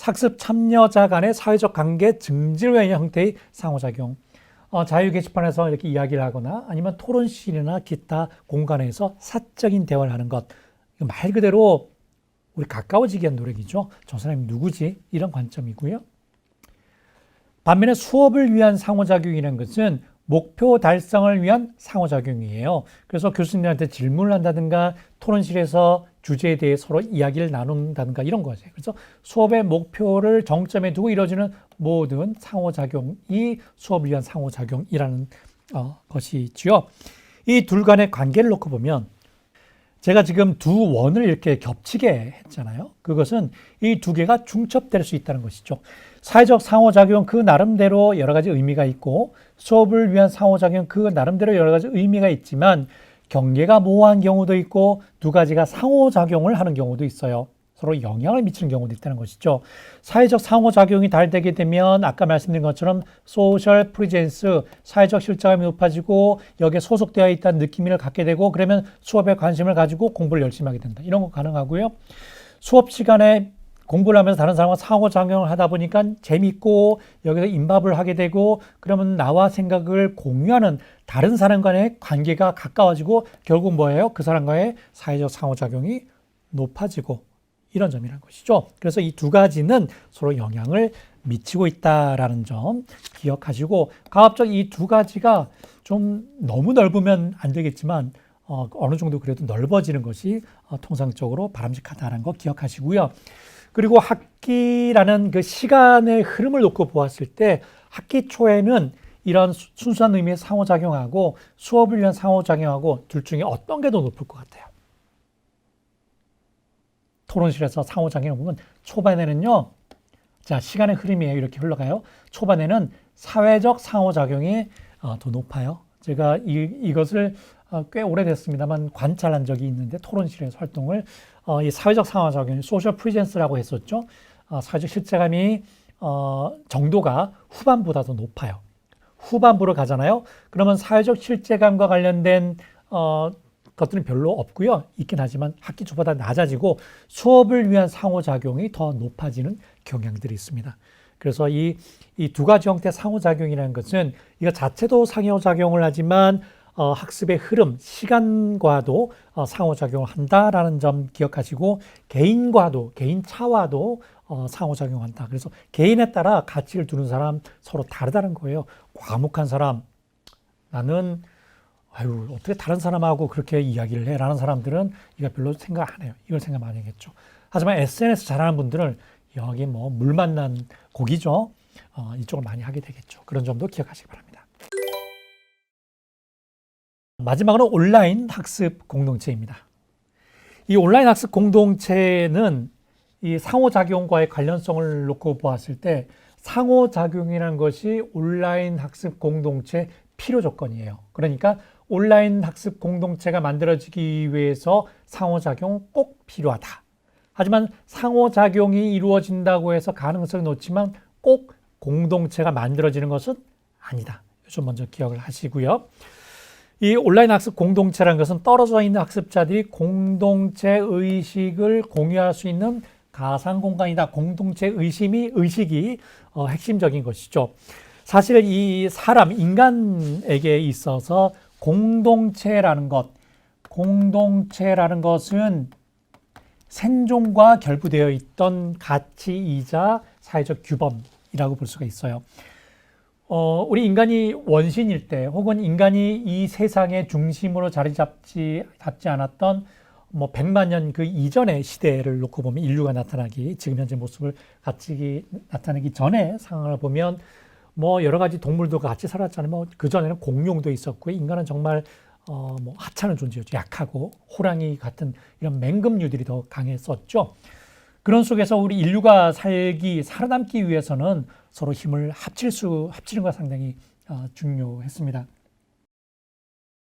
학습 참여자 간의 사회적 관계 증진을 위한 형태의 상호작용. 자유 게시판에서 이렇게 이야기를 하거나 아니면 토론실이나 기타 공간에서 사적인 대화를 하는 것. 말 그대로 우리 가까워지기 위한 노력이죠. 저 사람이 누구지? 이런 관점이고요. 반면에 수업을 위한 상호작용이라는 것은 목표 달성을 위한 상호작용이에요. 그래서 교수님들한테 질문을 한다든가 토론실에서 주제에 대해 서로 이야기를 나눈다든가 이런 거죠. 그래서 수업의 목표를 정점에 두고 이루어지는 모든 상호작용이 수업을 위한 상호작용이라는 것이지요. 이 둘 간의 관계를 놓고 보면 제가 지금 두 원을 이렇게 겹치게 했잖아요. 그것은 이 두 개가 중첩될 수 있다는 것이죠. 사회적 상호작용 그 나름대로 여러 가지 의미가 있고 수업을 위한 상호작용 그 나름대로 여러 가지 의미가 있지만 경계가 모호한 경우도 있고 두 가지가 상호작용을 하는 경우도 있어요. 서로 영향을 미치는 경우도 있다는 것이죠. 사회적 상호작용이 잘 되게 되면 아까 말씀드린 것처럼 소셜 프리젠스, 사회적 실장감이 높아지고 여기에 소속되어 있다는 느낌을 갖게 되고 그러면 수업에 관심을 가지고 공부를 열심히 하게 된다. 이런 거 가능하고요. 수업 시간에 공부를 하면서 다른 사람과 상호작용을 하다 보니까 재밌고 여기서 임박을 하게 되고 그러면 나와 생각을 공유하는 다른 사람 간의 관계가 가까워지고 결국 뭐예요? 그 사람과의 사회적 상호작용이 높아지고 이런 점이라는 것이죠. 그래서 이 두 가지는 서로 영향을 미치고 있다라는 점 기억하시고 가급적 이 두 가지가 좀 너무 넓으면 안 되겠지만 어느 정도 그래도 넓어지는 것이 통상적으로 바람직하다는 거 기억하시고요. 그리고 학기라는 그 시간의 흐름을 놓고 보았을 때 학기 초에는 이런 순수한 의미의 상호작용하고 수업을 위한 상호작용하고 둘 중에 어떤 게 더 높을 것 같아요? 토론실에서 상호작용을 보면 초반에는요. 자, 시간의 흐름이에요. 이렇게 흘러가요. 초반에는 사회적 상호작용이 더 높아요. 제가 이것을 꽤 오래됐습니다만 관찰한 적이 있는데 토론실에서 활동을 이 사회적 상호작용, 소셜 프리젠스라고 했었죠. 사회적 실제감이 정도가 후반보다 더 높아요. 후반부로 가잖아요. 그러면 사회적 실제감과 관련된 것들은 별로 없고요. 있긴 하지만 학기 초보다 낮아지고 수업을 위한 상호작용이 더 높아지는 경향들이 있습니다. 그래서 이 두 가지 형태의 상호작용이라는 것은 이거 자체도 상호작용을 하지만 학습의 흐름, 시간과도 상호작용을 한다라는 점 기억하시고 개인과도, 개인차와도 상호작용한다. 그래서 개인에 따라 가치를 두는 사람 서로 다르다는 거예요. 과묵한 사람, 나는 어떻게 다른 사람하고 그렇게 이야기를 해? 라는 사람들은 이거 별로 생각 안 해요. 이걸 생각 많이 하겠죠. 하지만 SNS 잘하는 분들은 여기 물 만난 고기죠. 이쪽을 많이 하게 되겠죠. 그런 점도 기억하시기 바랍니다. 마지막으로 온라인 학습 공동체입니다. 이 온라인 학습 공동체는 이 상호작용과의 관련성을 놓고 보았을 때 상호작용이라는 것이 온라인 학습 공동체 필요 조건이에요. 그러니까 온라인 학습 공동체가 만들어지기 위해서 상호작용 꼭 필요하다. 하지만 상호작용이 이루어진다고 해서 가능성이 높지만 꼭 공동체가 만들어지는 것은 아니다. 좀 먼저 기억을 하시고요. 이 온라인 학습 공동체라는 것은 떨어져 있는 학습자들이 공동체 의식을 공유할 수 있는 가상 공간이다. 공동체 의식이 핵심적인 것이죠. 사실 이 사람, 인간에게 있어서 공동체라는 것은 생존과 결부되어 있던 가치이자 사회적 규범이라고 볼 수가 있어요. 우리 인간이 원신일 때 혹은 인간이 이 세상의 중심으로 자리 잡지 않았던 100만 년 그 이전의 시대를 놓고 보면 인류가 나타나기, 지금 현재 모습을 같이 나타나기 전에 상황을 보면 여러 가지 동물도 같이 살았잖아요. 그 전에는 공룡도 있었고 인간은 정말 하찮은 존재였죠. 약하고 호랑이 같은 이런 맹금류들이 더 강했었죠. 그런 속에서 우리 인류가 살아남기 위해서는 서로 힘을 합치는 것가 상당히 중요했습니다.